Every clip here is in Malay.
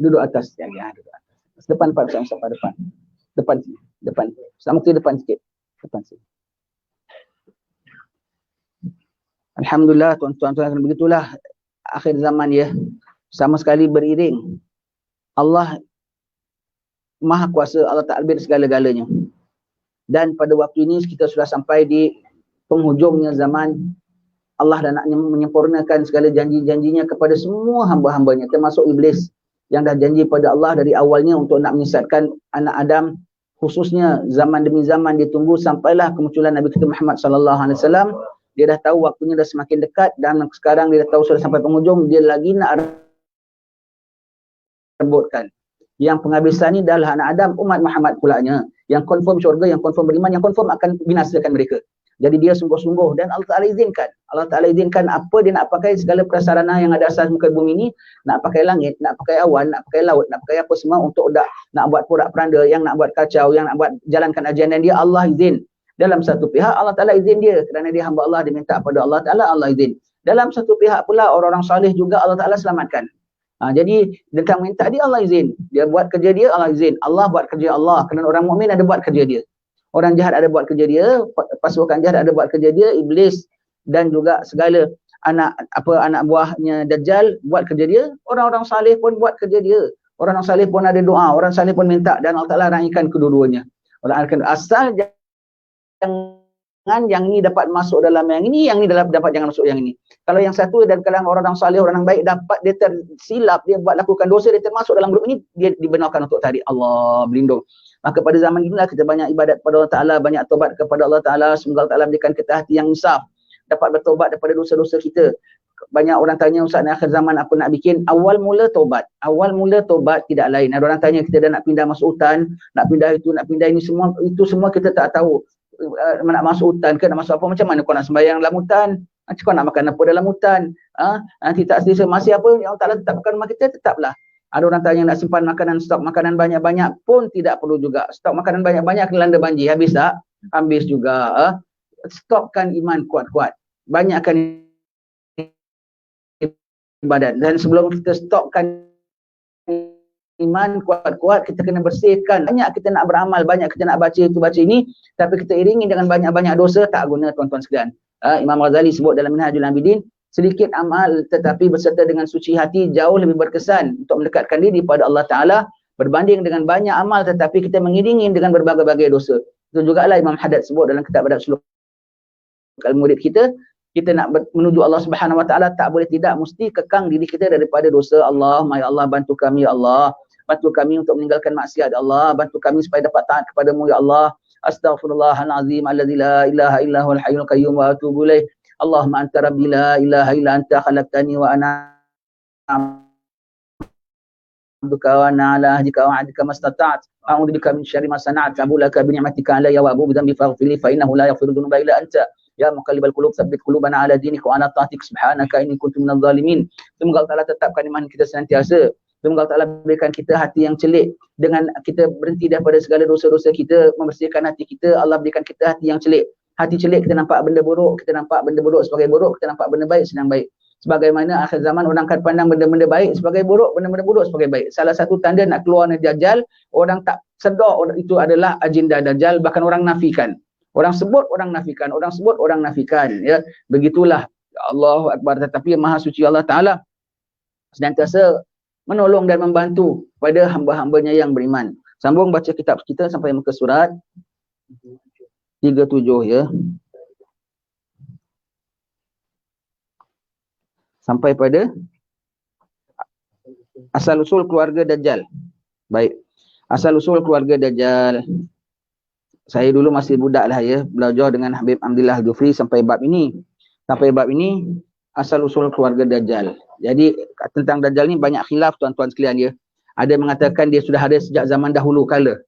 Duduk atas. Ya, duduk atas. Depan Pak Ustaz, depan. Depan sini. Depan. Sama tu depan sikit. Depan sini. Alhamdulillah tuan-tuan, begitulah akhir zaman ya. Sama sekali beriring. Allah Maha Kuasa, Allah Ta'ala segala-galanya. Dan pada waktu ini kita sudah sampai di penghujungnya zaman. Allah dah nak menyempurnakan segala janji-janjinya kepada semua hamba-hambanya, termasuk iblis yang dah janji pada Allah dari awalnya untuk nak menyesatkan anak Adam, khususnya zaman demi zaman ditunggu sampailah kemunculan Nabi kita Muhammad sallallahu alaihi wasallam. Dia dah tahu waktunya dah semakin dekat dan sekarang dia dah tahu sudah sampai penghujung, dia lagi nak rebutkan. Yang penghabisan ni adalah anak Adam, umat Muhammad pulanya. Yang confirm syurga, yang confirm beriman, yang confirm akan binasakan mereka. Jadi dia sungguh-sungguh dan Allah Ta'ala izinkan. Allah Ta'ala izinkan apa dia nak pakai segala prasarana yang ada atas muka bumi ni, nak pakai langit, nak pakai awan, nak pakai laut, nak pakai apa semua untuk nak buat porak-peranda, yang nak buat kacau, yang nak buat jalankan ajaran dia, Allah izin. Dalam satu pihak Allah Ta'ala izin dia kerana dia hamba Allah, dia minta pada Allah Ta'ala, Allah izin. Dalam satu pihak pula orang-orang salih juga Allah Ta'ala selamatkan. Jadi tentang minta dia Allah izin. Dia buat kerja dia Allah izin. Allah buat kerja Allah. Kerana orang mukmin ada buat kerja dia. Orang jahat ada buat kerja dia, pasukan jahat ada buat kerja dia, iblis dan juga segala anak buahnya Dajjal buat kerja dia. Orang-orang salih pun buat kerja dia. Orang-orang salih pun ada doa, orang salih pun minta dan Allah Ta'ala raikan kedua-duanya. Allah akan asal jangan yang ini dapat masuk dalam yang ini dapat jangan masuk yang ini. Kalau yang satu dan kalangan orang salih, orang baik dapat dia tersilap, dia buat lakukan dosa, dia termasuk dalam grup ini, dia dibenarkan untuk tarik. Allah berlindung. Maka pada zaman inilah kita banyak ibadat kepada Allah Ta'ala, banyak tobat kepada Allah Ta'ala. Semoga Allah Ta'ala berikan kita hati yang insaf, dapat bertobat daripada dosa-dosa kita. Banyak orang tanya, Ustaz, ni akhir zaman apa nak bikin? Awal mula tobat. Awal mula tobat tidak lain. Ada orang tanya kita dah nak pindah masuk hutan, nak pindah itu, nak pindah ini, semua itu semua kita tak tahu. Nak masuk hutan ke, nak masuk apa, macam mana kau nak sembahyang dalam hutan? Macam kau nak makan apa dalam hutan? Nanti tak selesa masih apa yang Allah Ta'ala tetapkan rumah kita, tetaplah. Ada orang tanya nak simpan makanan, stok makanan banyak-banyak pun tidak perlu juga. Stok makanan banyak-banyak dilanda banjir, habis tak? Habis juga. Stokkan iman kuat-kuat. Banyakkan ibadat. Dan sebelum kita stokkan iman kuat-kuat, kita kena bersihkan. Banyak kita nak beramal, banyak kita nak baca itu, baca ini, tapi kita iringi dengan banyak-banyak dosa, tak guna tuan-tuan sekalian. Imam Ghazali sebut dalam Minhajul Abidin, sedikit amal tetapi berserta dengan suci hati jauh lebih berkesan untuk mendekatkan diri kepada Allah Ta'ala berbanding dengan banyak amal tetapi kita mengiringi dengan berbagai-bagai dosa. Itu juga lah Imam Haddad sebut dalam kitab Adab Suluk Al-Murid kita nak menuju Allah Subhanahu Wa Ta'ala tak boleh tidak mesti kekang diri kita daripada dosa. Allahumma ya Allah, bantu kami ya Allah, bantu kami untuk meninggalkan maksiat ya Allah, bantu kami supaya dapat taat kepadamu ya Allah. Astaghfirullahalazim alladzi la ilaha illa huwal hayyul qayyum wa atubu ilaih. Allahumma anta rabbi la ilaha illa anta khalaqtani wa ana abduka wa ana ala ahdika wa ahdika mastata'at. A'udzu bika min syarri ma sana'tu. Abulaka bi ni'matika alayya wa abu bi dhanbi faghfirli fa innahu la yaghfiru dhunuba illa anta. Ya muqallibal qulub tsabbit qulubana ala dinik wa ala ta'atik subhanaka inni kuntu minadh dhalimin. Semoga Allah Ta'ala tetapkan iman kita senantiasa. Semoga Allah Ta'ala berikan kita hati yang celik. Dengan kita berhenti daripada segala dosa-dosa kita, membersihkan hati kita, Allah berikan kita hati yang celik. Hati celik, kita nampak benda buruk, kita nampak benda buruk sebagai buruk, kita nampak benda baik sedang baik. Sebagaimana akhir zaman orang akan pandang benda-benda baik sebagai buruk, benda-benda buruk sebagai baik. Salah satu tanda nak keluar dari Dajjal, orang tak sedar itu adalah agenda Dajjal, bahkan orang nafikan. Orang sebut, orang nafikan. Orang sebut, orang nafikan. Ya, begitulah. Allahu Akbar. Tetapi Maha Suci Allah Ta'ala senantiasa menolong dan membantu pada hamba-hambanya yang beriman. Sambung baca kitab kita sampai muka surat 37 ya. Sampai pada asal usul keluarga Dajjal. Baik. Asal usul keluarga Dajjal. Saya dulu masih budak lah ya, belajar dengan Habib Abdillah Al-Jufri sampai bab ini. Sampai bab ini asal usul keluarga Dajjal. Jadi tentang Dajjal ni banyak khilaf tuan-tuan sekalian ya. Ada yang mengatakan dia sudah ada sejak zaman dahulu kala.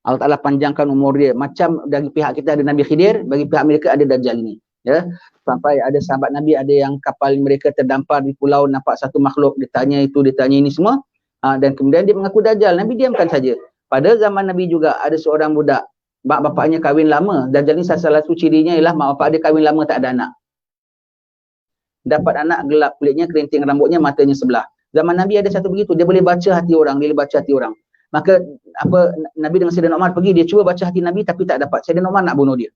Allah Ta'ala panjangkan umur dia. Macam dari pihak kita ada Nabi Khidir, bagi pihak mereka ada Dajjal ini. Ya. Sampai ada sahabat Nabi, ada yang kapal mereka terdampar di pulau, nampak satu makhluk, dia tanya itu, dia tanya ini semua. Dan kemudian dia mengaku Dajjal. Nabi diamkan saja. Pada zaman Nabi juga ada seorang budak, mak bapaknya kahwin lama. Dajjal ni salah satu cirinya ialah mak bapak dia kahwin lama tak ada anak. Dapat anak gelap kulitnya, kerinting rambutnya, matanya sebelah. Zaman Nabi ada satu begitu, dia boleh baca hati orang, dia boleh baca hati orang. Maka Nabi dengan Sayyidina Umar pergi, dia cuba baca hati Nabi tapi tak dapat. Sayyidina Umar nak bunuh dia.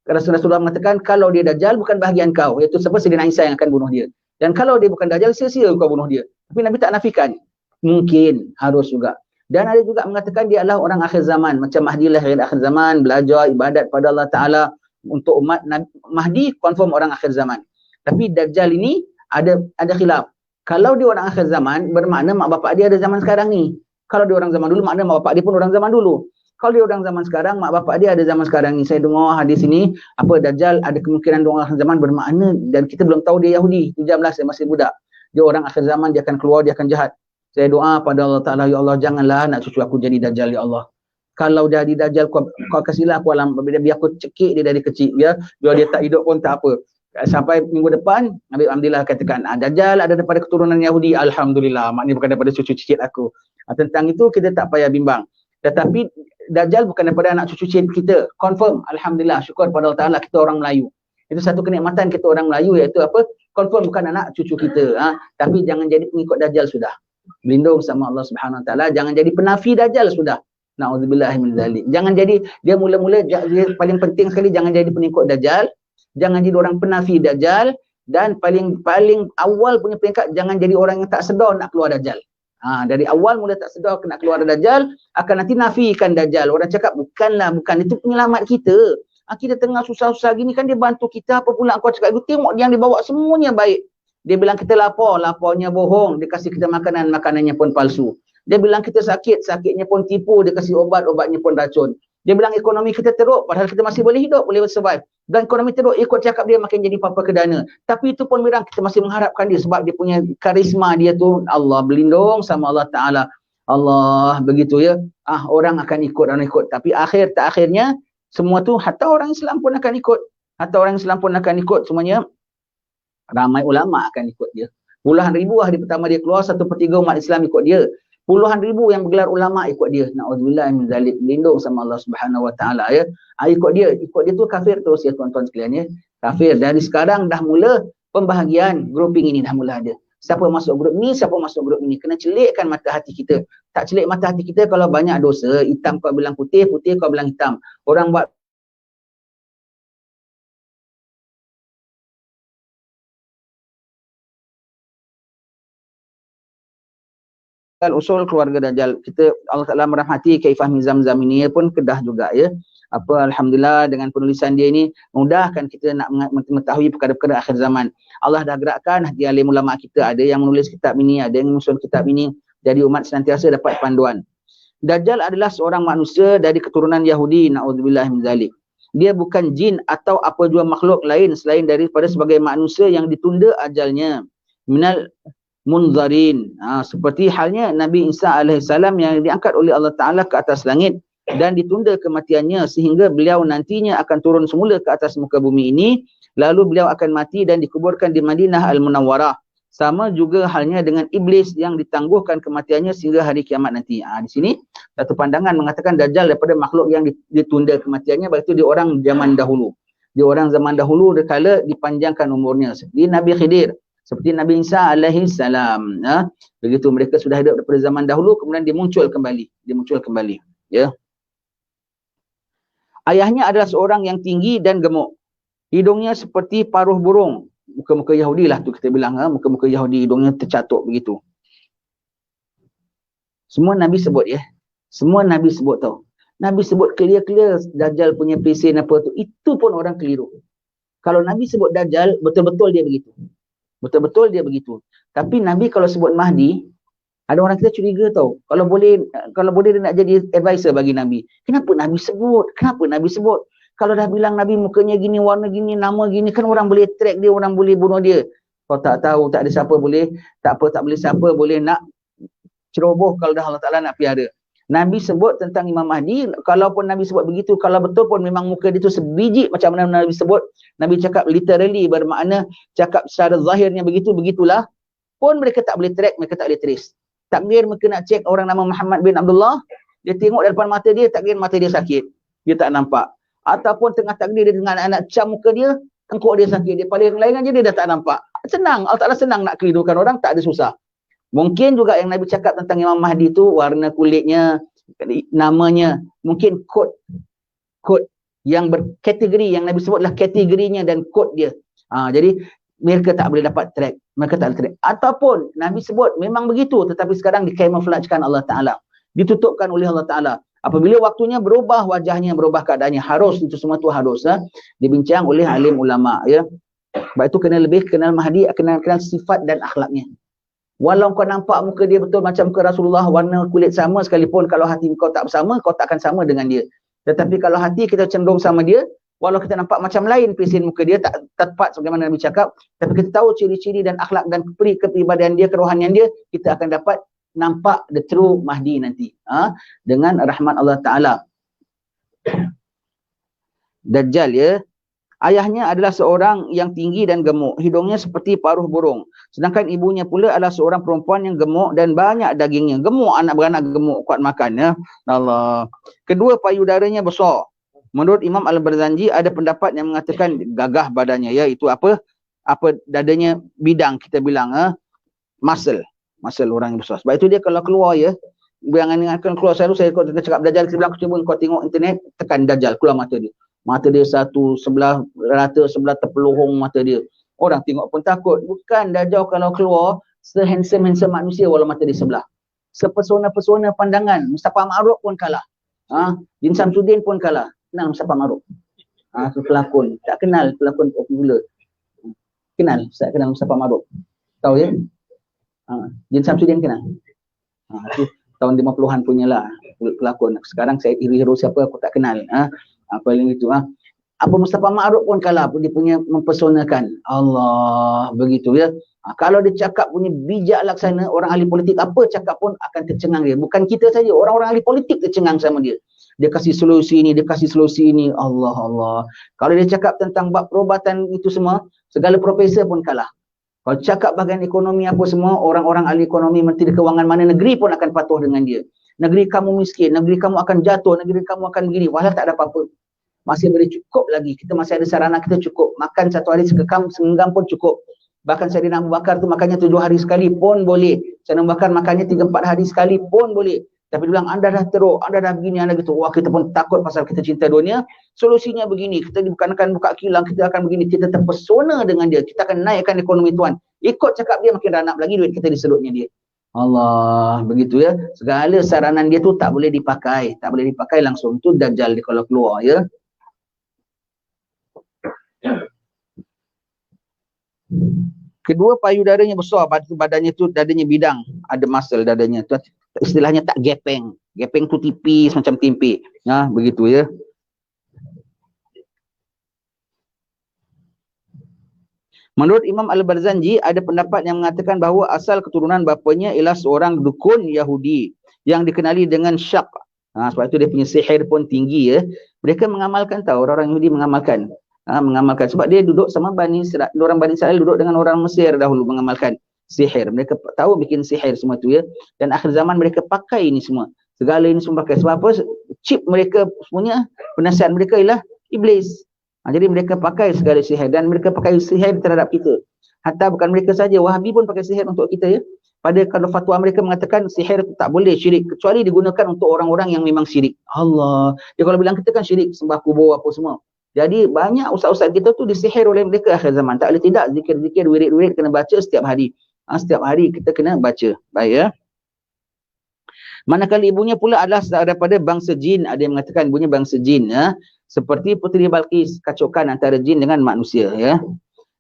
Rasulullah mengatakan, kalau dia Dajjal bukan bahagian kau, iaitu siapa? Sayyidina Isa yang akan bunuh dia. Dan kalau dia bukan Dajjal, sia-sia kau bunuh dia. Tapi Nabi tak nafikan. Mungkin, harus juga. Dan ada juga mengatakan dia adalah orang akhir zaman, macam Mahdi lah akhir zaman, belajar ibadat pada Allah Ta'ala untuk umat Mahdi, confirm orang akhir zaman. Tapi Dajjal ini ada khilaf. Kalau dia orang akhir zaman, bermakna mak bapak dia ada zaman sekarang ni. Kalau dia orang zaman dulu, makna mak bapak dia pun orang zaman dulu. Kalau dia orang zaman sekarang, mak bapak dia ada zaman sekarang ni. Saya dengar hadis ini, Dajjal ada kemungkinan dia orang akhir zaman, bermakna, dan kita belum tahu dia Yahudi. 17 saya masih budak. Dia orang akhir zaman, dia akan keluar, dia akan jahat. Saya doa pada Allah Ta'ala, ya Allah, janganlah nak cucu aku jadi Dajjal, ya Allah. Kalau jadi Dajjal, kau kasihlah aku alam, biar aku cekik dia dari kecil, biar dia tak hidup pun tak apa. Sampai minggu depan, Nabi Alhamdulillah katakan, Dajjal ada daripada keturunan Yahudi, Alhamdulillah, maknanya bukan daripada cucu cicit aku. Tentang itu kita tak payah bimbang. Tetapi Dajjal bukan daripada anak cucu cicit kita, confirm, Alhamdulillah, syukur pada Allah Ta'ala, kita orang Melayu. Itu satu kenikmatan kita orang Melayu, iaitu apa? Confirm bukan anak cucu kita. Tapi jangan jadi pengikut Dajjal sudah. Berlindung sama Allah Subhanahu Wa Ta'ala, jangan jadi penafi Dajjal sudah. Na'udzubillahi min dzalik. Jangan jadi, dia mula-mula, dia paling penting sekali, jangan jadi pengikut Dajjal. Jangan jadi orang penafi Dajjal, dan paling awal punya peringkat, jangan jadi orang yang tak sedar nak keluar Dajjal. Dari awal mula tak sedar nak keluar Dajjal, akan nanti nafikan Dajjal. Orang cakap bukan, itu penyelamat kita. Kita tengah susah-susah gini kan dia bantu kita, apa pula kau cakap, tengok yang dia bawa semuanya baik. Dia bilang kita lapar, laparnya bohong, dia kasih kita makanan, makanannya pun palsu. Dia bilang kita sakit, sakitnya pun tipu, dia kasih obat, obatnya pun racun. Dia bilang ekonomi kita teruk, padahal kita masih boleh hidup, boleh survive. Dan ekonomi teruk, ikut cakap dia makin jadi papa kedana. Tapi itu pun mirang, kita masih mengharapkan dia sebab dia punya karisma dia tu, Allah berlindung sama Allah Ta'ala. Allah, begitu ya. Orang akan ikut, Tapi akhirnya, semua tu, hatta orang Islam pun akan ikut. Semuanya, ramai ulama akan ikut dia. Puluhan ribu hari pertama dia keluar, 1/3 umat Islam ikut dia. Puluhan ribu yang bergelar ulama ikut dia. Na'udzubillah min zalik, lindung sama Allah Subhanahu Wa Ta'ala ya. Ikut dia tu kafir terus ya tuan-tuan sekalian ya. Kafir. Dari sekarang dah mula pembahagian, grouping ini dah mula ada. Siapa masuk grup ni, siapa masuk grup ini. Kena celikkan mata hati kita. Tak celik mata hati kita kalau banyak dosa, hitam kau bilang putih, putih kau bilang hitam. Orang buat usul keluarga Dajjal. Allah Ta'ala merahmati Kiai Fahmi Zamzam ini pun kedah juga ya. Alhamdulillah dengan penulisan dia ini mudahkan kita nak mengetahui perkara-perkara akhir zaman. Allah dah gerakkan hati alim ulama kita, ada yang menulis kitab ini, ada yang menyusun kitab ini. Jadi umat senantiasa dapat panduan. Dajjal adalah seorang manusia dari keturunan Yahudi, na'udzubillah min zalik. Dia bukan jin atau apa jua makhluk lain selain daripada sebagai manusia yang ditunda ajalnya. Minal munzarin. Seperti halnya Nabi Isa AS yang diangkat oleh Allah Ta'ala ke atas langit dan ditunda kematiannya sehingga beliau nantinya akan turun semula ke atas muka bumi ini, lalu beliau akan mati dan dikuburkan di Madinah Al-Munawwarah. Sama juga halnya dengan iblis yang ditangguhkan kematiannya sehingga hari kiamat nanti. Di sini satu pandangan mengatakan Dajjal daripada makhluk yang ditunda kematiannya, berarti dia orang zaman dahulu. Dia orang zaman dahulu kala dipanjangkan umurnya. Seperti Nabi Khidir, seperti Nabi Isa alaihi salam. Begitu mereka sudah hidup daripada zaman dahulu, kemudian dia muncul kembali. Ya. Ayahnya adalah seorang yang tinggi dan gemuk. Hidungnya seperti paruh burung. Muka-muka Yahudi lah tu kita bilang, muka-muka Yahudi, hidungnya tercatuk begitu. Semua Nabi sebut ya. Semua Nabi sebut tau. Nabi sebut clear-clear Dajjal punya pesin apa tu. Itu pun orang keliru. Kalau Nabi sebut Dajjal, betul-betul dia begitu. Betul-betul dia begitu. Tapi Nabi kalau sebut Mahdi, ada orang kita curiga tau. Kalau boleh dia nak jadi advisor bagi Nabi. Kenapa Nabi sebut? Kalau dah bilang Nabi mukanya gini, warna gini, nama gini, kan orang boleh track dia, orang boleh bunuh dia. Kalau tak tahu, tak ada siapa boleh, tak boleh siapa boleh nak ceroboh kalau dah Allah Ta'ala nak piara. Nabi sebut tentang Imam Mahdi, kalaupun Nabi sebut begitu, kalau betul pun memang muka dia tu sebiji macam mana Nabi sebut, Nabi cakap literally, bermakna cakap secara zahirnya begitu, begitulah, pun mereka tak boleh track, mereka tak boleh trace. Takdir mereka nak cek orang nama Muhammad bin Abdullah, dia tengok dari depan mata dia, takdir mata dia sakit, dia tak nampak. Ataupun tengah takdir dia dengan anak cam muka dia, tengkuk dia sakit, dia paling lain aja dia dah tak nampak. Senang, Allah Ta'ala senang nak kelirukan orang, tak ada susah. Mungkin juga yang Nabi cakap tentang Imam Mahdi tu warna kulitnya, namanya, mungkin kod yang berkategori, yang Nabi sebutlah kategorinya dan kod dia. Jadi mereka tak boleh dapat track, mereka tak boleh track. Ataupun Nabi sebut memang begitu, tetapi sekarang dikamouflagekan Allah Ta'ala, ditutupkan oleh Allah Ta'ala. Apabila waktunya berubah, wajahnya berubah, keadaannya harus, itu semua tu harus dibincang oleh alim ulama ya. Sebab itu kena lebih kenal Mahdi, kenal sifat dan akhlaknya. Walau kau nampak muka dia betul macam muka Rasulullah, warna kulit sama sekalipun, kalau hati kau tak bersama, kau tak akan sama dengan dia. Tetapi kalau hati kita cenderung sama dia, walau kita nampak macam lain pesen muka dia, tak tepat sebagaimana Nabi cakap, tapi kita tahu ciri-ciri dan akhlak dan kepribadian dia, kerohanian dia, kita akan dapat nampak the true Mahdi nanti. Dengan rahmat Allah Ta'ala. Dajjal ya. Ayahnya adalah seorang yang tinggi dan gemuk. Hidungnya seperti paruh burung. Sedangkan ibunya pula adalah seorang perempuan yang gemuk dan banyak dagingnya. Gemuk, anak beranak gemuk, kuat makan ya. Allah. Kedua, payudaranya besar. Menurut Imam Al-Barzanji ada pendapat yang mengatakan gagah badannya. Ya, itu apa dadanya bidang kita bilang. Muscle orang yang besar. Sebab itu dia kalau keluar ya, jangan ingatkan keluar selalu, saya cakap Dajjal, kita bilang cuba kau tengok internet, tekan Dajjal, keluar mata dia. Mata dia satu, sebelah rata, sebelah terpeluhung mata dia. Orang tengok pun takut. Bukan Dajjal kalau keluar, se-handsome manusia walau mata dia sebelah. Sepesona-pesona pandangan, Mustafa Ma'ruf pun kalah. Din Samsudin pun kalah. Kenal Mustafa Ma'ruf? Pelakon. Tak kenal pelakon popular. Kenal? Tak kenal Mustafa Ma'ruf? Tahu ya? Din Samsudin kenal? Itu tahun 50-an punya lah pelakon. Sekarang saya hero siapa aku tak kenal. Paling itu apa Mustafa Ma'ruf pun kalah, dia punya mempesonakan. Allah, begitu ya. Kalau dia cakap punya bijak laksana, orang ahli politik apa cakap pun akan tercengang dia. Bukan kita saja, orang-orang ahli politik tercengang sama dia. Dia kasih solusi ini, dia kasih solusi ini. Allah. Kalau dia cakap tentang bab perubatan itu semua, segala profesor pun kalah. Kalau cakap bahagian ekonomi apa semua, orang-orang ahli ekonomi, menteri kewangan mana negeri pun akan patuh dengan dia. Negeri kamu miskin, negeri kamu akan jatuh, negeri kamu akan begini. Walau tak ada apa-apa. Masih boleh cukup lagi. Kita masih ada sarana, kita cukup. Makan satu hari senggam pun cukup. Bahkan Sayyidina Abu Bakar tu makannya 7 hari sekali pun boleh. Sayyidina Abu Bakar makannya 3-4 hari sekali pun boleh. Tapi dia bilang, anda dah teruk, anda dah begini, anda gitu. Wah, kita pun takut pasal kita cinta dunia. Solusinya begini, kita bukan akan buka kilang, kita akan begini. Kita terpesona dengan dia. Kita akan naikkan ekonomi tuan. Ikut cakap dia, makin ranap lagi duit kita di sedutnya dia. Allah, begitu ya. Segala saranan dia tu tak boleh dipakai. Tak boleh dipakai langsung. Tu Dajjal dia kalau keluar ya. Kedua, payudaranya besar, badannya tu dadanya bidang, ada muscle dadanya tu, istilahnya tak gepeng. Gepeng tu tipis macam tempe. Begitu ya. Menurut Imam Al-Barzanji ada pendapat yang mengatakan bahawa asal keturunan bapanya ialah seorang dukun Yahudi yang dikenali dengan Syak. Sebab itu dia punya sihir pun tinggi ya. Mereka mengamalkan, tahu orang-orang Yahudi mengamalkan. Mengamalkan sebab dia duduk sama orang Bani Israel duduk dengan orang Mesir dahulu mengamalkan sihir. Mereka tahu bikin sihir semua tu ya. Dan akhir zaman mereka pakai ini semua. Segala ini semua pakai. Sebab apa? Chip mereka semuanya, penasihat mereka ialah iblis. Jadi mereka pakai segala sihir dan mereka pakai sihir terhadap kita. Hatta bukan mereka saja, Wahabi pun pakai sihir untuk kita ya. Pada kalau fatwa mereka mengatakan sihir tak boleh syirik kecuali digunakan untuk orang-orang yang memang syirik. Allah. Dia kalau bilang kita kan syirik sembah kubur apa semua. Jadi banyak ustaz-ustaz kita tu disihir oleh mereka akhir zaman. Tak boleh tidak, zikir-zikir, wirid-wirid kena baca setiap hari. Setiap hari kita kena baca. Baik ya. Manakala ibunya pula adalah daripada bangsa jin. Ada yang mengatakan ibunya bangsa jin ya. Seperti Puteri Balqis, kacokan antara jin dengan manusia ya.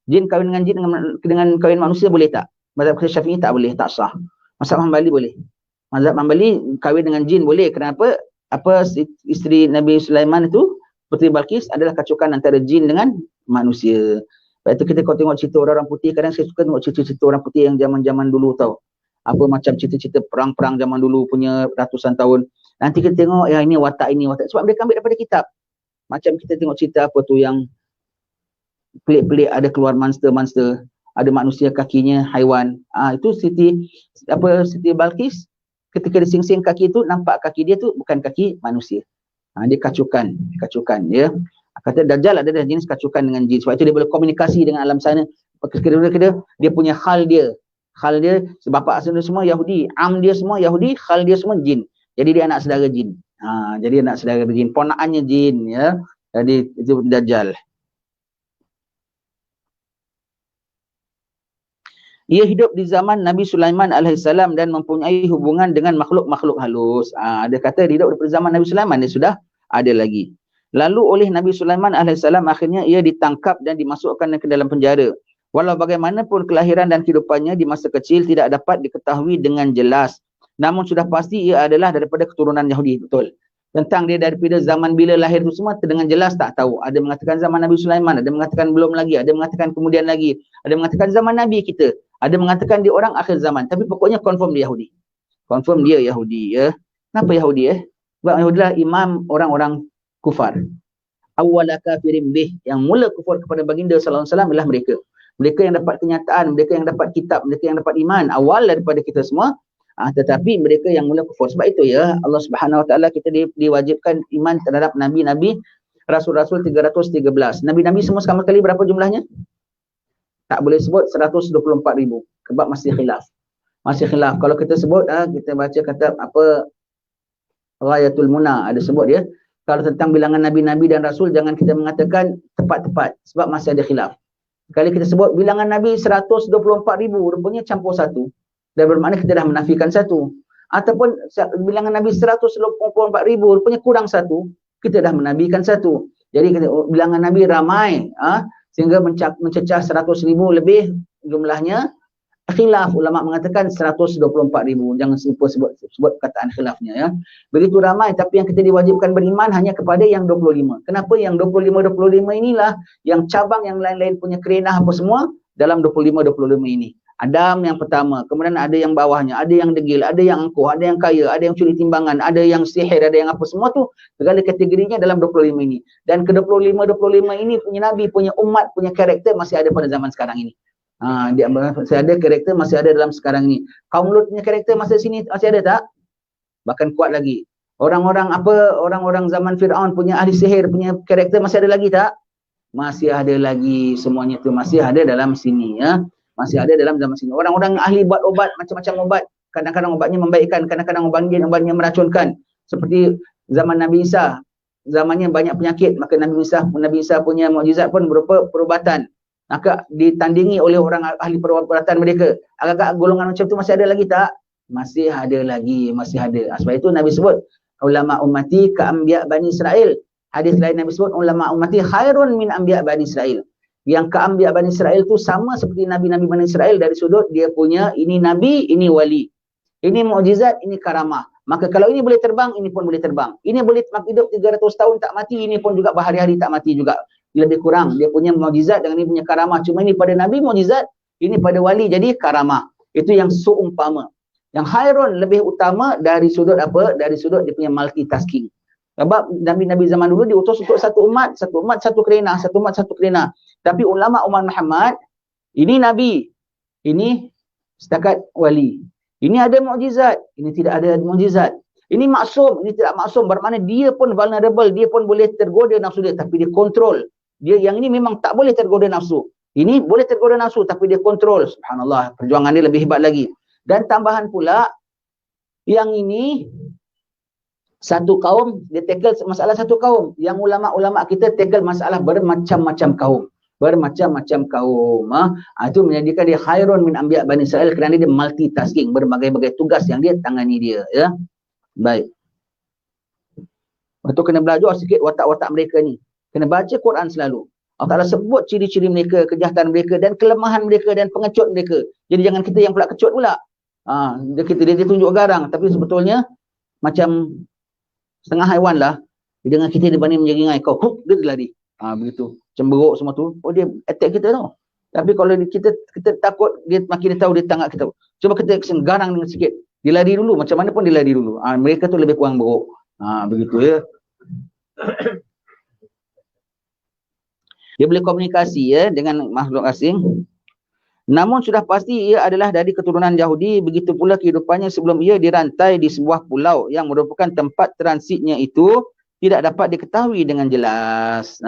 Jin kahwin dengan jin dengan kahwin manusia boleh tak? Mazhab Syafi'i tak boleh, tak sah. Mazhab Hambali boleh. Mazhab Hambali kahwin dengan jin boleh. Kenapa? Isteri Nabi Sulaiman itu Puteri Balqis adalah kacukan antara jin dengan manusia. Lepas itu kita kau tengok cerita orang putih, kadang saya suka tengok cerita-cerita orang putih yang zaman-zaman dulu tahu. Apa macam cerita-cerita perang-perang zaman dulu punya ratusan tahun. Nanti kita tengok, ya ini watak. Sebab mereka ambil daripada kitab. Macam kita tengok cerita apa tu yang pelik-pelik, ada keluar monster-monster. Ada manusia kakinya haiwan. Itu Siti Balqis, ketika dia sing-sing kaki tu, nampak kaki dia tu bukan kaki manusia. Dia kacukan ya. Kata Dajjal adalah jenis kacukan dengan jin. Sebab itu dia boleh komunikasi dengan alam sana. Dia punya hal dia. Khal dia, bapa asal dia semua Yahudi, am dia semua Yahudi, khal dia semua jin. Jadi dia anak saudara jin. Jadi anak saudara jin, ponakannya jin ya. Jadi itu Dajjal. Ia hidup di zaman Nabi Sulaiman alaihissalam dan mempunyai hubungan dengan makhluk-makhluk halus. Ada kata dia hidup daripada zaman Nabi Sulaiman, dia sudah ada lagi. Lalu oleh Nabi Sulaiman alaihissalam akhirnya ia ditangkap dan dimasukkan ke dalam penjara. Walau bagaimanapun kelahiran dan kehidupannya di masa kecil tidak dapat diketahui dengan jelas. Namun sudah pasti ia adalah daripada keturunan Yahudi, betul. Tentang dia daripada zaman bila lahir itu semua dengan jelas tak tahu. Ada mengatakan zaman Nabi Sulaiman, ada mengatakan belum lagi, ada mengatakan kemudian lagi, ada mengatakan zaman Nabi kita, ada mengatakan dia orang akhir zaman. Tapi pokoknya confirm dia Yahudi. Confirm dia Yahudi ya. Kenapa Yahudi Sebab Yahudi lah imam orang-orang kufar. Awwala kafirin bih, yang mula kufur kepada baginda sallallahu alaihi wasallam ialah mereka. Mereka yang dapat kenyataan, mereka yang dapat kitab, mereka yang dapat iman awal daripada kita semua. Tetapi mereka yang mula kufur. Sebab itu ya Allah Subhanahu Wa Taala kita diwajibkan iman terhadap nabi-nabi, rasul-rasul 313. Nabi-nabi semua sama kali berapa jumlahnya? Tak boleh sebut 124,000 sebab masih khilaf. Masih khilaf. Kalau kita sebut kita baca kata apa Ghayatul Muna ada sebut dia. Kalau tentang bilangan nabi-nabi dan rasul jangan kita mengatakan tepat-tepat sebab masih ada khilaf. Kali kita sebut bilangan Nabi 124,000, rupanya campur satu. Dan bermakna kita dah menafikan satu. Ataupun bilangan Nabi 124,000, rupanya kurang satu. Kita dah menafikan satu. Jadi bilangan Nabi ramai. Sehingga mencecah 100,000 lebih jumlahnya. Khilaf, ulama mengatakan 124,000. Jangan lupa sebut kataan khilafnya ya. Begitu ramai, tapi yang kita diwajibkan beriman hanya kepada yang 25. Kenapa yang 25 inilah yang cabang yang lain-lain punya kerenah apa semua dalam 25 ini. Adam yang pertama, kemudian ada yang bawahnya, ada yang degil, ada yang angkuh, ada yang kaya, ada yang curi timbangan, ada yang sihir, ada yang apa semua tu segala kategorinya dalam 25 ini. Dan ke 25 ini punya nabi, punya umat, punya karakter masih ada pada zaman sekarang ini. Dia masih ada karakter, masih ada dalam sekarang ni. Kaum Lut punya karakter masih sini masih ada tak? Bahkan kuat lagi. Orang-orang zaman Firaun punya ahli sihir punya karakter masih ada lagi tak? Masih ada lagi, semuanya tu masih ada dalam sini ya. Masih ada dalam zaman sini. Orang-orang ahli buat obat, macam-macam obat, kadang-kadang obatnya membaikkan, kadang-kadang obatnya meracunkan. Seperti zaman Nabi Isa, zamannya banyak penyakit, maka Nabi Isa punya mukjizat pun berupa perubatan. Maka ditandingi oleh orang ahli perubatan mereka. Agak-agak golongan macam tu masih ada lagi tak? Masih ada lagi, masih ada. Sebab itu Nabi sebut ulama ummati ka anbiya Bani Israel. Hadis lain Nabi sebut ulama ummati khairun min anbiya Bani Israel. Yang ka anbiya Bani Israel tu sama seperti nabi-nabi Bani Israel dari sudut dia punya ini nabi, ini wali. Ini mukjizat, ini karamah. Maka kalau ini boleh terbang, ini pun boleh terbang. Ini boleh hidup 300 tahun tak mati, ini pun juga berhari-hari tak mati juga. Lebih kurang dia punya mukjizat dengan ini punya karamah. Cuma ini pada nabi mukjizat, ini pada wali jadi karamah. Itu yang seumpama. Yang khairun lebih utama dari sudut apa? Dari sudut dia punya multitasking. Sebab nabi-nabi zaman dulu diutus untuk satu umat satu kerenah, satu umat satu kerenah. Tapi ulama umat Muhammad, ini nabi, ini setakat wali. Ini ada mukjizat, ini tidak ada mukjizat. Ini maksum, ini tidak maksum. Bermakna dia pun vulnerable, dia pun boleh tergoda nafsu dia, tapi dia kontrol. Dia yang ini memang tak boleh tergoda nafsu. Ini boleh tergoda nafsu, tapi dia kontrol. Subhanallah, perjuangan dia lebih hebat lagi. Dan tambahan pula, yang ini satu kaum, dia tackle masalah satu kaum. Yang ulama-ulama kita tackle masalah bermacam-macam kaum. Bermacam-macam kaum. Itu menjadikan dia khairun min anbiya Bani Israel kerana dia multitasking, berbagai-bagai tugas yang dia tangani dia. Ya. Baik. Lepas tu kena belajar sikit watak-watak mereka ni. Kena baca Quran selalu. Allah Ta'ala sebut ciri-ciri mereka, kejahatan mereka dan kelemahan mereka dan pengecut mereka. Jadi jangan kita yang pula kecut pula. Dia tunjuk garang. Tapi sebetulnya macam setengah haiwan lah. Dia dengan kita dia berani menjeringai kau. Dia lari. Begitu. Cemberuk semua tu. Oh dia attack kita tau. Tapi kalau kita takut, dia makin dia tahu dia tangkap kita. Cuba kita garang dengan sikit. Dia lari dulu. Macam mana pun dia lari dulu. Mereka tu lebih kurang beruk. Begitu ya. Dia boleh komunikasi ya dengan makhluk asing. Namun sudah pasti ia adalah dari keturunan Yahudi. Begitu pula kehidupannya sebelum ia dirantai di sebuah pulau yang merupakan tempat transitnya itu tidak dapat diketahui dengan jelas.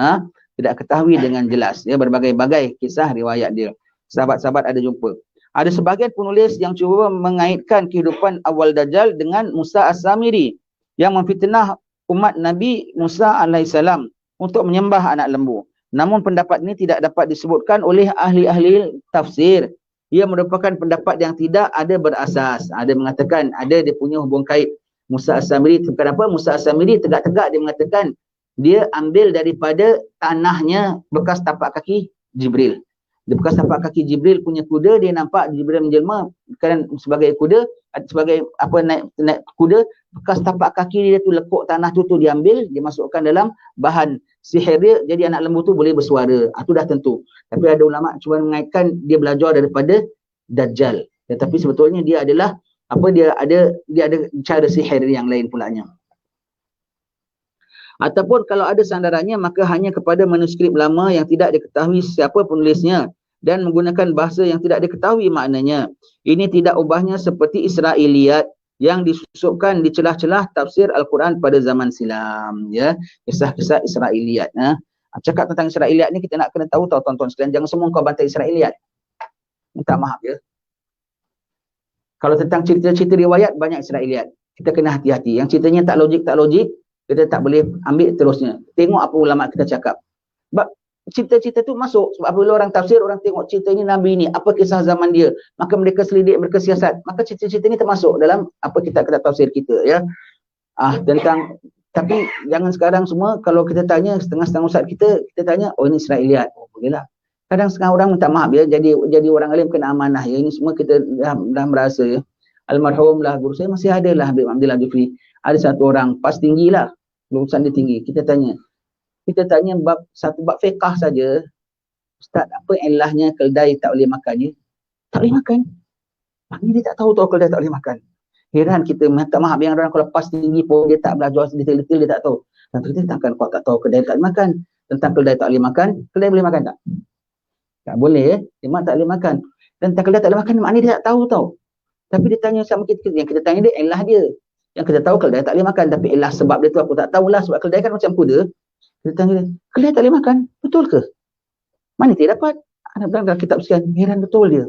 Tidak ketahui dengan jelas. Ya, berbagai-bagai kisah riwayat dia. Sahabat-sahabat ada jumpa. Ada sebahagian penulis yang cuba mengaitkan kehidupan awal Dajjal dengan Musa As-Samiri yang memfitnah umat Nabi Musa alaihissalam untuk menyembah anak lembu. Namun pendapat ini tidak dapat disebutkan oleh ahli-ahli tafsir. Ia merupakan pendapat yang tidak ada berasas. Ada mengatakan ada dia punya hubung kait Musa As-Samiri. Kenapa Musa As-Samiri tegak-tegak dia mengatakan dia ambil daripada tanahnya bekas tapak kaki Jibril. Dia bekas tapak kaki Jibril punya kuda, dia nampak Jibril menjelma kan sebagai kuda, sebagai apa naik kuda, bekas tapak kaki dia tu lekuk tanah tu diambil, dimasukkan dalam bahan sihir dia, jadi anak lembu tu boleh bersuara. Itu dah tentu. Tapi ada ulama cuba mengaitkan dia belajar daripada Dajjal. Tetapi sebetulnya dia adalah dia ada cara sihir yang lain pulanya. Ataupun kalau ada sandarannya maka hanya kepada manuskrip lama yang tidak diketahui siapa penulisnya dan menggunakan bahasa yang tidak diketahui maknanya. Ini tidak ubahnya seperti Israiliyat yang disusupkan di celah-celah tafsir Al-Quran pada zaman silam, ya. Kisah-kisah Israiliyat. Cakap tentang Israiliyat ni kita nak kena tahu tuan-tuan sekalian, jangan semua kau bantai Israiliyat. Minta maaf ya. Kalau tentang cerita-cerita riwayat banyak Israiliyat, kita kena hati-hati. Yang ceritanya tak logik, kita tak boleh ambil terusnya. Tengok apa ulama kita cakap. Sebab cerita-cerita tu masuk. Sebab apabila orang tafsir, orang tengok cerita ini Nabi ni, apa kisah zaman dia, maka mereka selidik, mereka siasat. Maka cerita-cerita ni termasuk dalam apa kita tafsir kita, ya. Tapi jangan sekarang semua kalau kita tanya setengah-setengah ustaz kita tanya, oh ini Israiliyat. Oh bolehlah. Kadang setengah orang minta maaf ya, jadi orang alim kena amanah ya. Ini semua kita dah merasa ya. Almarhum lah guru saya masih ada lah Habib Abdillah Jufri. Ada satu orang pas tinggi lah, lulusan dia tinggi. Kita tanya satu bab fiqah saja. Ustaz, apa ilahnya keldai tak boleh makan ya? Tak boleh makan. Maknanya dia tak tahu keldai tak boleh makan. Heran kita, minta maaf yang orang kalau pas tinggi pun dia tak belajar detail-detail, dia tak tahu. Dan kita tentang kau tak tahu keldai tak boleh makan. Tentang keldai tak boleh makan, keldai boleh makan tak? Tak boleh ya, memang tak boleh makan. Dan tentang keldai tak boleh makan, maknanya dia tak tahu. Tapi dia tanya sama kita, yang kita tanya dia ilah dia. Yang kita tahu keldai tak boleh makan, tapi ilah sebab dia tu aku tak tahulah. Sebab keldai kan macam kuda. Kita tanya dia, keldai tak boleh makan, betul ke? Mana dia dapat? Anak bilang dalam kitab sekian, heran betul dia.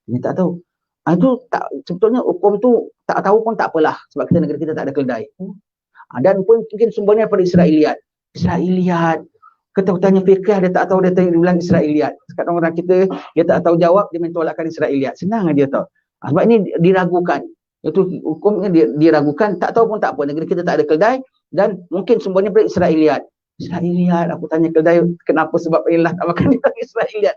Dia tak tahu. Itu tak, sebetulnya hukum tu tak tahu pun tak apalah. Sebab kita negara kita tak ada keldai. Dan pun mungkin sumbernya daripada Israiliyat. Kita tanya fikir, dia tak tahu, dia bilang Israiliyat. Sekarang orang kita, dia tak tahu jawab, dia mentolakkan Israiliyat. Senang dia tahu. Sebab ini diragukan. Itu hukumnya diragukan, tak tahu pun tak apa. Negeri kita tak ada keldai dan mungkin sumbernya daripada Israiliyat. Israiliyat, aku tanya keldai, kenapa sebab ilah tak makan Israiliyat?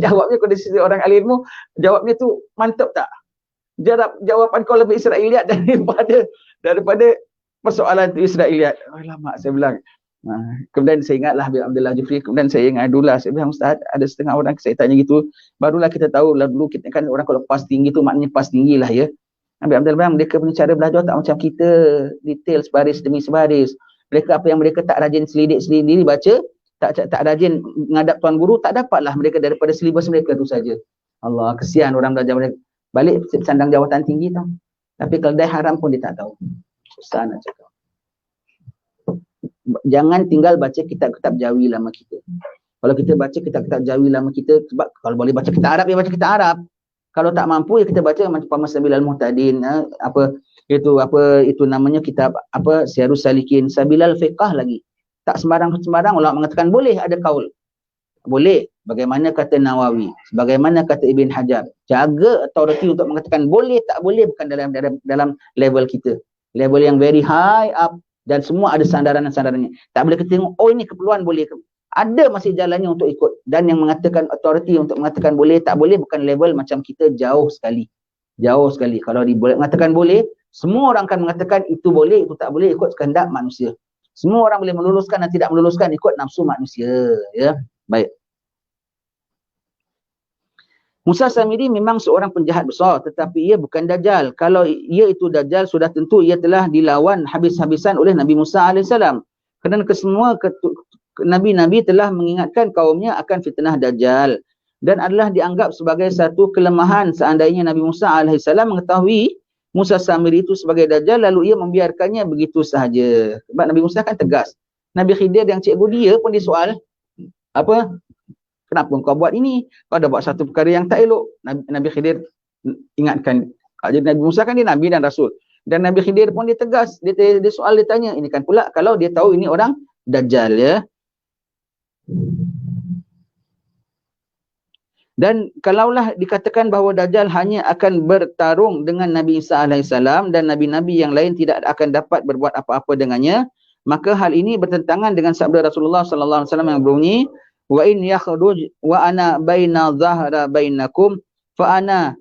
Jawabnya kalau dari sisi orang alim ilmu, jawabnya tu mantap tak? Jawapan kau lebih Israiliyat daripada persoalan tu Israiliyat. Lama saya bilang. Kemudian saya ingatlah Habib Abdullah Jufri, kemudian saya ingat dulu lah, saya bilang Ustaz, ada setengah orang saya tanya gitu, barulah kita tahu lah dulu kita kan orang kalau pas tinggi tu maknanya pas tinggi lah ya. Habib Abdullah bilang mereka punya cara belajar tak macam kita, detail sebaris demi sebaris. Mereka apa yang mereka tak rajin selidik sendiri baca, tak rajin menghadap tuan guru, tak dapatlah mereka daripada silibus mereka tu saja. Allah, kesian orang belajar mereka. Balik sandang jawatan tinggi tau. Tapi keldai haram pun dia tak tahu. Susah nak cakap. Jangan tinggal baca kitab-kitab Jawi lama kita. Kalau kita baca kitab-kitab Jawi lama kita, sebab kalau boleh baca kitab Arab, ya baca kitab Arab. Kalau tak mampu, ya kita baca macam Muhammad Sabil Al-Muhtadin, itu namanya kitab Syiarus Salikin, Sabilal Fiqah lagi. Tak sembarang ulama mengatakan boleh ada kaul. Boleh. Bagaimana kata Nawawi, bagaimana kata Ibn Hajar. Jaga authority untuk mengatakan boleh tak boleh bukan dalam level kita. Level yang very high up. Dan semua ada sandaran-sandarannya. Tak boleh kita tengok, oh ini keperluan boleh. Ada masih jalannya untuk ikut. Dan yang mengatakan authority untuk mengatakan boleh, tak boleh, bukan level macam kita, jauh sekali. Jauh sekali. Kalau mengatakan boleh, semua orang akan mengatakan itu boleh, itu tak boleh, ikut kehendak manusia. Semua orang boleh meluluskan dan tidak meluluskan ikut nafsu manusia. Ya, baik. Musa Samiri memang seorang penjahat besar, tetapi ia bukan Dajjal. Kalau ia itu Dajjal, sudah tentu ia telah dilawan habis-habisan oleh Nabi Musa AS. Kerana kesemua Nabi-Nabi telah mengingatkan kaumnya akan fitnah Dajjal. Dan adalah dianggap sebagai satu kelemahan seandainya Nabi Musa AS mengetahui Musa Samiri itu sebagai Dajjal, lalu ia membiarkannya begitu sahaja. Sebab Nabi Musa kan tegas. Nabi Khidir yang cikgu dia pun disoal, Kenapa kau buat ini? Kau dah buat satu perkara yang tak elok. Nabi Khidir ingatkan. Jadi Nabi Musa kan dia Nabi dan Rasul. Dan Nabi Khidir pun dia tegas. Dia soal, dia tanya. Ini kan pula kalau dia tahu ini orang Dajjal, ya. Dan kalaulah dikatakan bahawa Dajjal hanya akan bertarung dengan Nabi Isa AS dan Nabi-Nabi yang lain tidak akan dapat berbuat apa-apa dengannya, maka hal ini bertentangan dengan sabda Rasulullah sallallahu alaihi wasallam yang berbunyi, wa in yakhruj wa ana baina dhahra bainakum fa ana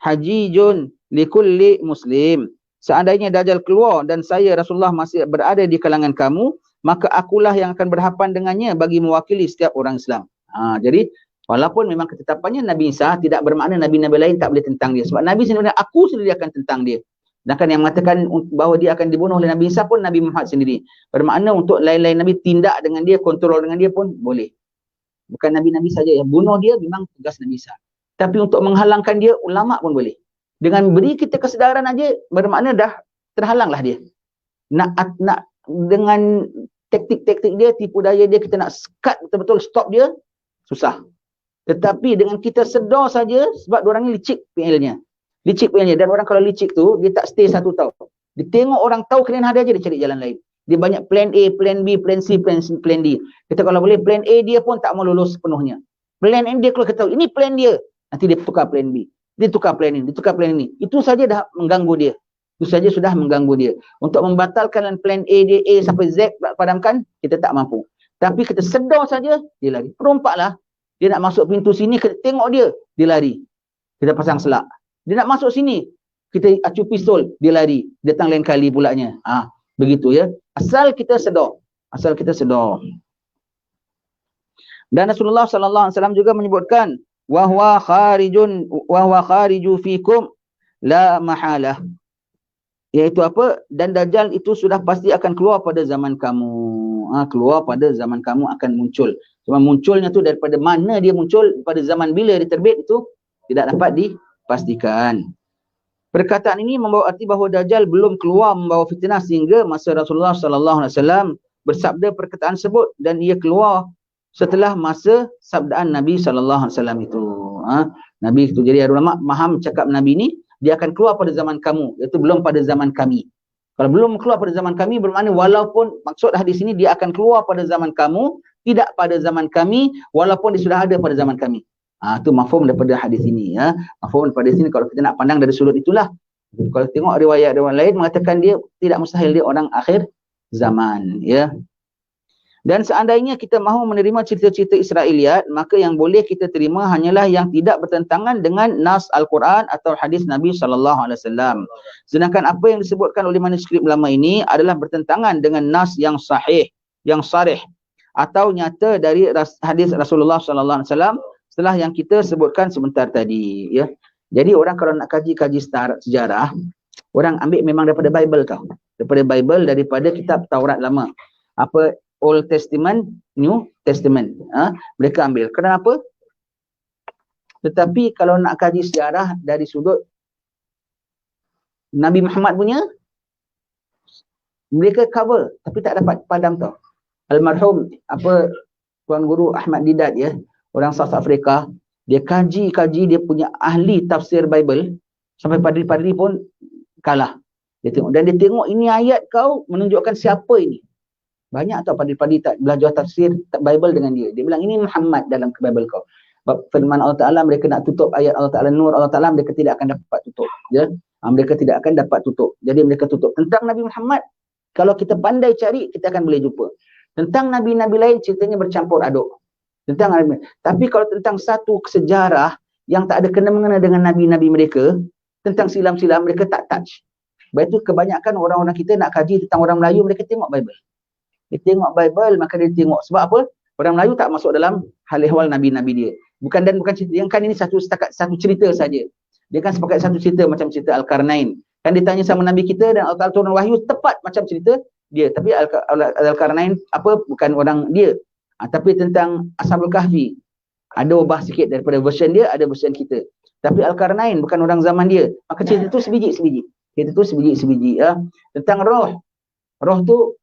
hajijun likulli muslim. Seandainya Dajjal keluar dan saya Rasulullah masih berada di kalangan kamu, maka akulah yang akan berhadapan dengannya bagi mewakili setiap orang Islam. Jadi walaupun memang ketetapannya Nabi Isa tidak bermakna Nabi-Nabi lain tak boleh tentang dia. Sebab Nabi sendiri, aku sendiri akan tentang dia. Sedangkan yang mengatakan bahawa dia akan dibunuh oleh Nabi Isa pun Nabi Muhammad sendiri. Bermakna untuk lain-lain Nabi tindak dengan dia, kontrol dengan dia pun boleh. Bukan Nabi-Nabi saja yang bunuh dia, memang tugas Nabi Isa. Tapi untuk menghalangkan dia, ulama pun boleh. Dengan beri kita kesedaran aja, bermakna dah terhalanglah dia. Nak dengan taktik-taktik dia, tipu daya dia, kita nak cut betul-betul stop dia, susah. Tetapi dengan kita sedar saja, sebab diorang ni licik PL-nya. Licik PL-nya. Dan orang kalau licik tu, dia tak stay 1 tahun. Dia tengok orang tahu kena ada aja, dia cari jalan lain. Dia banyak plan A, plan B, plan C, plan D. Kita kalau boleh plan A dia pun tak mau lulus sepenuhnya. Plan A dia kalau kita tahu, ini plan dia. Nanti dia tukar plan B. Dia tukar plan ini, dia tukar plan ini. Itu saja dah mengganggu dia. Itu saja sudah mengganggu dia. Untuk membatalkan plan A dia A sampai Z padamkan, kita tak mampu. Tapi kita sedar saja, dia lari. Perompaklah. Dia nak masuk pintu sini, kita tengok dia lari. Kita pasang selak. Dia nak masuk sini, kita acu pistol, dia lari. Datang lain kali pulanya. Begitu, ya. Asal kita sedar. Asal kita sedar. Dan Rasulullah sallallahu alaihi wasallam juga menyebutkan, wa huwa khariju fikum la mahalah. Iaitu apa? Dan Dajjal itu sudah pasti akan keluar pada zaman kamu. Keluar pada zaman kamu akan muncul. Cuma munculnya tu daripada mana dia muncul, pada zaman bila dia terbit, itu tidak dapat dipastikan. Perkataan ini membawa arti bahawa Dajjal belum keluar membawa fitnah sehingga masa Rasulullah sallallahu alaihi wasallam bersabda perkataan tersebut, dan ia keluar setelah masa sabdaan Nabi sallallahu alaihi wasallam itu. Nabi itu, jadi ada ulama faham cakap Nabi ni, dia akan keluar pada zaman kamu, iaitu belum pada zaman kami. Kalau belum keluar pada zaman kami, bermakna walaupun maksud hadis ini dia akan keluar pada zaman kamu, tidak pada zaman kami, walaupun dia sudah ada pada zaman kami. Itu mafhum daripada hadis ini, ya. Mafhum daripada sini kalau kita nak pandang dari sudut itulah. Kalau tengok riwayat-riwayat lain mengatakan dia tidak mustahil dia orang akhir zaman, ya. Dan seandainya kita mahu menerima cerita-cerita Israiliyat, maka yang boleh kita terima hanyalah yang tidak bertentangan dengan nas Al-Quran atau hadis Nabi sallallahu alaihi wasallam. Sedangkan apa yang disebutkan oleh manuskrip lama ini adalah bertentangan dengan nas yang sahih, yang sarih atau nyata dari hadis Rasulullah sallallahu alaihi wasallam setelah yang kita sebutkan sebentar tadi, ya. Jadi orang kalau nak kaji sejarah, orang ambil memang daripada Bible tau. Daripada Bible, daripada kitab Taurat lama. Apa Old Testament, New Testament. Mereka ambil. Kenapa? Tetapi kalau nak kaji sejarah dari sudut Nabi Muhammad punya, mereka cover tapi tak dapat padam tau. Almarhum Tuan Guru Ahmad Didat, ya, orang South Africa, dia kaji dia punya ahli tafsir Bible sampai padri-padri pun kalah. Dia tengok, dan dia tengok ini ayat kau menunjukkan siapa ini. Banyak tak padri-padri tak belajar tafsir Bible dengan dia. Dia bilang ini Muhammad dalam Bible kau. Firman Allah Ta'ala, mereka nak tutup ayat Allah Ta'ala, nur Allah Ta'ala, mereka tidak akan dapat tutup, ya. Mereka tidak akan dapat tutup. Jadi mereka tutup. Tentang Nabi Muhammad, kalau kita pandai cari, kita akan boleh jumpa. Tentang Nabi-Nabi lain, ceritanya bercampur aduk. Tapi kalau tentang satu sejarah yang tak ada kena-mengena dengan Nabi-Nabi mereka, tentang silam-silam, mereka tak touch. Sebab itu kebanyakan orang-orang kita nak kaji tentang orang Melayu, mereka tengok Bible. Dia tengok Bible, maka dia tengok. Sebab apa? Orang Melayu tak masuk dalam hal ehwal Nabi-Nabi dia. Bukan cerita. Yang kan ini satu cerita saja. Dia kan sepakat satu cerita macam cerita Al-Qarnain. Kan ditanya sama Nabi kita dan Allah turun wahyu tepat macam cerita dia. Tapi Al-Qarnain bukan orang dia. Tapi tentang Ashabul Kahfi. Ada ubah sikit daripada version dia, ada version kita. Tapi Al-Qarnain bukan orang zaman dia. Maka cerita tu sebiji-sebiji. Cerita tu sebiji-sebiji. Tentang roh. Roh tu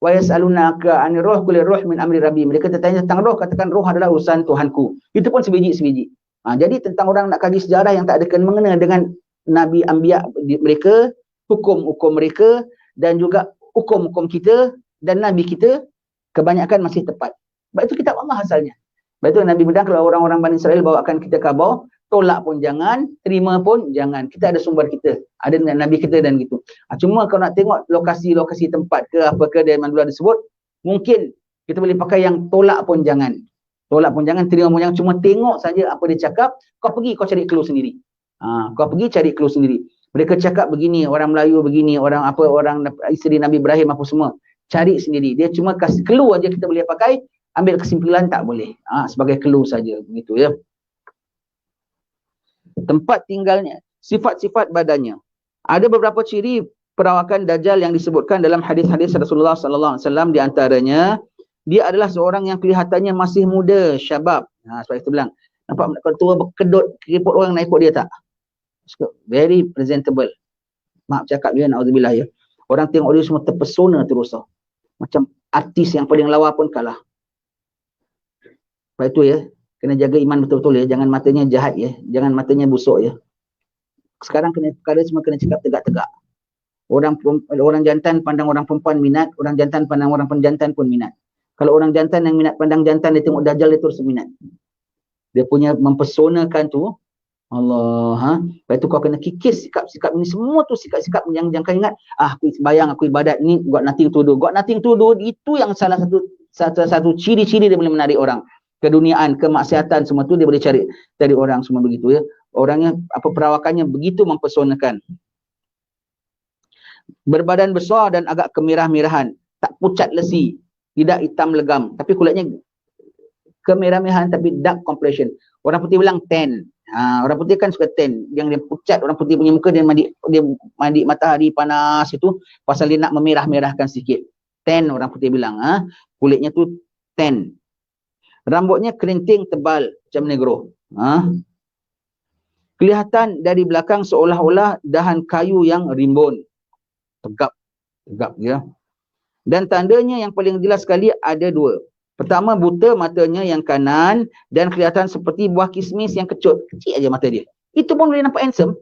Wa yas'alunaka 'anir ruh qul ruh min amri rabbi. Mereka bertanya tentang roh, katakan roh adalah urusan Tuhanku. Itu pun sebiji-sebiji. Jadi tentang orang nak kaji sejarah yang tak ada kena-mengena dengan Nabi Anbiya mereka, hukum-hukum mereka dan juga hukum-hukum kita dan Nabi kita, kebanyakan masih tepat. Sebab itu kitab Allah asalnya. Sebab itu Nabi bilang kalau orang-orang Bani Israel bawakan kita khabar, tolak pun jangan, terima pun jangan. Kita ada sumber kita, ada Nabi kita dan gitu. Cuma kalau nak tengok lokasi-lokasi tempat ke apa ke dari mana disebut, mungkin kita boleh pakai yang tolak pun jangan. Tolak pun jangan, terima pun jangan, cuma tengok saja apa dia cakap, kau pergi kau cari clue sendiri. Kau pergi cari clue sendiri. Mereka cakap begini, orang Melayu begini, orang apa, orang isteri Nabi Ibrahim apa semua. Cari sendiri. Dia cuma kasih clue aja kita boleh pakai, ambil kesimpulan tak boleh. Sebagai clue saja, begitu ya. Tempat tinggalnya, sifat-sifat badannya. Ada beberapa ciri perawakan Dajjal yang disebutkan dalam hadis-hadis Rasulullah sallallahu alaihi wasallam, di antaranya dia adalah seorang yang kelihatannya masih muda, syabab. Sebab itu bilang, nampak kalau tua berkedut, keriput orang nak ikut dia tak? Very presentable. Maaf cakap dia, na'udzubillah ya. Orang tengok dia semua terpesona terus tau. Macam artis yang paling lawa pun kalah. Sebab itu ya, kena jaga iman betul-betul ya. Jangan matanya jahat ya. Jangan matanya busuk ya. Sekarang perkara semua kena cakap tegak-tegak. Orang jantan pandang orang perempuan minat, orang jantan pandang orang penjantan pun minat. Kalau orang jantan yang minat pandang jantan, dia tengok Dajjal, dia terus minat. Dia punya mempesonakan tu, Allah. Lepas tu kau kena kikis sikap-sikap ini. Semua tu sikap-sikap yang jangan ingat, aku sembahyang, aku ibadat ni, got nothing to do. Got nothing to do, itu yang salah satu ciri-ciri dia boleh menarik orang. Keduniaan, kemaksiatan, semua tu dia boleh cari dari orang semua begitu ya. Orangnya, perawakannya begitu mempesonakan. Berbadan besar dan agak kemerah-merahan. Tak pucat lesi. Tidak hitam legam, tapi kulitnya kemerah-merahan tapi dark complexion. Orang putih bilang tan. Orang putih kan suka tan. Yang dia pucat, orang putih punya muka, dia mandi matahari panas itu pasal dia nak memerah-merahkan sikit. Tan orang putih bilang. Kulitnya tu tan. Rambutnya kerinting tebal macam negro. Kelihatan dari belakang seolah-olah dahan kayu yang rimbun. Tegap ya. Dan tandanya yang paling jelas sekali ada dua. Pertama, buta matanya yang kanan dan kelihatan seperti buah kismis yang kecut. Kecil aja mata dia. Itu pun boleh nampak handsome.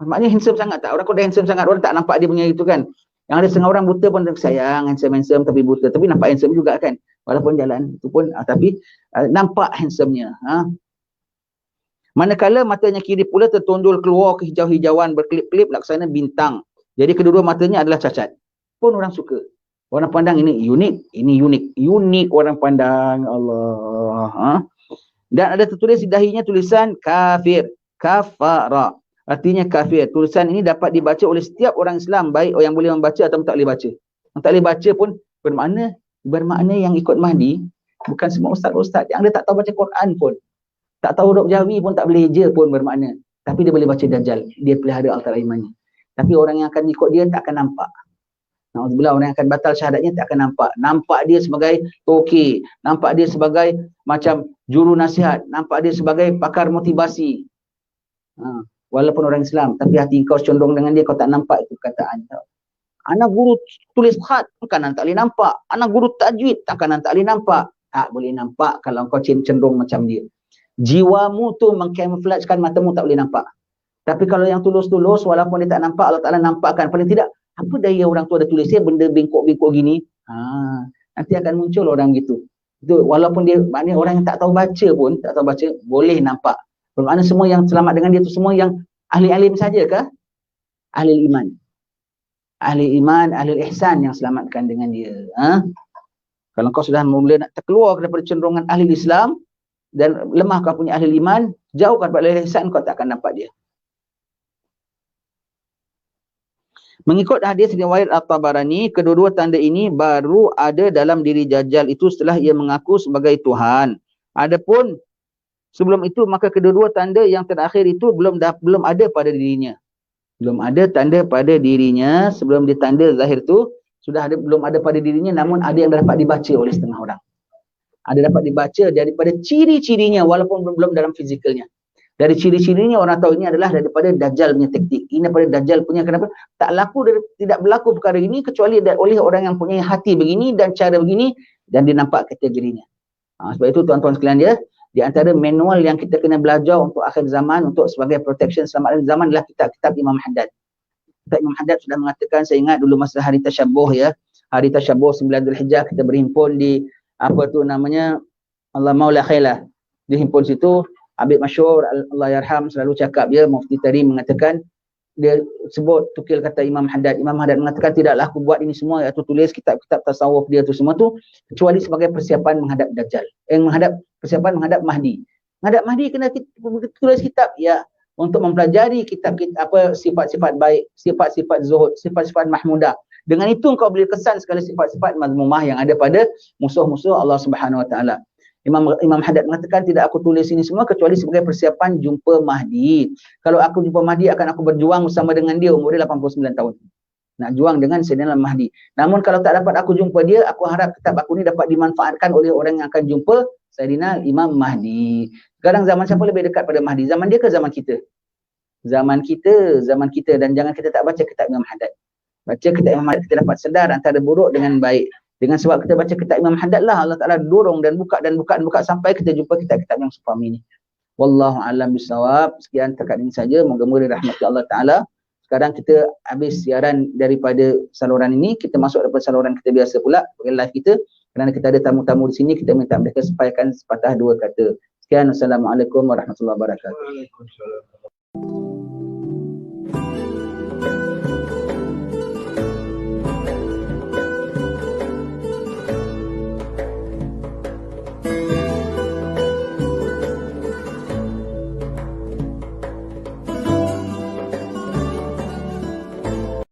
Maknanya handsome sangat tak? Orang kalau dah handsome sangat, orang tak nampak dia punya itu kan. Yang ada setengah orang buta pun sayang, handsome tapi buta. Tapi nampak handsome juga kan. Walaupun jalan. Itu pun tapi nampak handsome-nya. Manakala matanya kiri pula tertonjol keluar kehijau-hijauan berkelip-kelip laksana bintang. Jadi kedua-dua matanya adalah cacat. Pun orang suka. Orang pandang ini unik, unik orang pandang, Allah. Dan ada tertulis di dahinya tulisan kafir, kafara. Artinya kafir. Tulisan ini dapat dibaca oleh setiap orang Islam, baik yang boleh membaca atau tak boleh baca. Yang tak boleh baca pun bermakna yang ikut Mahdi bukan semua ustaz-ustaz. Yang dia tak tahu baca Quran pun, tak tahu huruf Jawi pun, tak boleh je pun bermakna. Tapi dia boleh baca Dajjal. Dia pelihara altar imannya. Tapi orang yang akan ikut dia tak akan nampak. Alhamdulillah, orang yang akan batal syahadatnya tak akan nampak. Nampak dia sebagai toke, nampak dia sebagai macam juru nasihat, nampak dia sebagai pakar motivasi. Walaupun orang Islam, tapi hati kau condong dengan dia, kau tak nampak itu perkataan. Anak guru tulis khat, kanan tak boleh nampak. Anak guru tajwid, kanan tak boleh nampak. Tak boleh nampak kalau kau cenderung macam dia. Jiwamu tu mengkamuflagekan matamu, tak boleh nampak. Tapi kalau yang tulus-tulus, walaupun dia tak nampak, Allah Ta'ala nampakkan. Paling tidak, apa daya orang tu ada tulisnya benda bengkok-bengkok gini, nanti akan muncul orang gitu. Itu walaupun dia, maknanya orang yang tak tahu baca pun, tak tahu baca, boleh nampak. Bermakna semua yang selamat dengan dia tu semua yang ahli ilim saja ke? Ahli iman. Ahli iman, ahli ihsan yang selamatkan dengan dia. Kalau kau sudah mula nak terkeluar daripada cenderungan ahli Islam dan lemah kau punya ahli iman, jauh daripada ahli ihsan, kau tak akan nampak dia. Mengikut hadis riwayat At-Tabarani, kedua-dua tanda ini baru ada dalam diri Dajjal itu setelah ia mengaku sebagai Tuhan. Adapun sebelum itu, maka kedua-dua tanda yang terakhir itu belum ada pada dirinya. Belum ada tanda pada dirinya sebelum ditanda zahir tu belum ada pada dirinya, namun ada yang dapat dibaca oleh setengah orang. Ada dapat dibaca daripada ciri-cirinya walaupun belum dalam fizikalnya. Dari ciri-cirinya orang tahu ini adalah daripada Dajjal punya taktik. Ini daripada Dajjal punya, kenapa? Tidak berlaku perkara ini kecuali oleh orang yang punya hati begini dan cara begini dan dia nampak kategorinya. Sebab itu tuan-tuan sekalian dia, di antara manual yang kita kena belajar untuk akhir zaman, untuk sebagai protection selama akhir zaman adalah kitab-kitab Imam Haddad. Kitab Imam Haddad sudah mengatakan, saya ingat dulu masa hari Tasyabuh ya, hari Tasyabuh 9 Dzulhijjah kita berhimpun di apa tu namanya, Allah Maula Khailah. Dihimpun situ, Habib Masyhur Allah Yarham selalu cakap dia, Mufti Tarim mengatakan, dia sebut tukil kata Imam Haddad. Imam Haddad mengatakan tidaklah aku buat ini semua atau tulis kitab-kitab tasawuf dia tu semua tu kecuali sebagai persiapan menghadap Dajjal. Persiapan menghadap Mahdi. Menghadap Mahdi kena tulis kitab ya untuk mempelajari kitab apa sifat-sifat baik, sifat-sifat zuhud, sifat-sifat mahmudah. Dengan itu engkau boleh kesan segala sifat-sifat mazmumah yang ada pada musuh-musuh Allah Subhanahu Wa Taala. Imam Haddad mengatakan tidak aku tulis ini semua kecuali sebagai persiapan jumpa Mahdi. Kalau aku jumpa Mahdi akan aku berjuang bersama dengan dia, umur dia 89 tahun. Nak juang dengan Sayyidina Mahdi. Namun kalau tak dapat aku jumpa dia, aku harap kitab aku ni dapat dimanfaatkan oleh orang yang akan jumpa Sayyidina Imam Mahdi. Sekarang zaman siapa lebih dekat pada Mahdi? Zaman dia ke zaman kita? Zaman kita. Dan jangan kita tak baca kitab Imam Haddad. Baca kitab Imam Haddad, kita dapat sedar antara buruk dengan baik. Dengan sebab kita baca kitab Imam Haddad lah Allah Ta'ala dorong dan buka sampai kita jumpa kitab-kitab yang supami ni. Wallahu a'lam bishawab. Sekian takat ini saja. Moga-moga dirahmati Allah Ta'ala. Sekarang kita habis siaran daripada saluran ini, kita masuk daripada saluran kita biasa pula, live kita. Kerana kita ada tamu-tamu di sini, kita minta mereka sampaikan sepatah dua kata. Sekian, Assalamualaikum warahmatullahi wabarakatuh.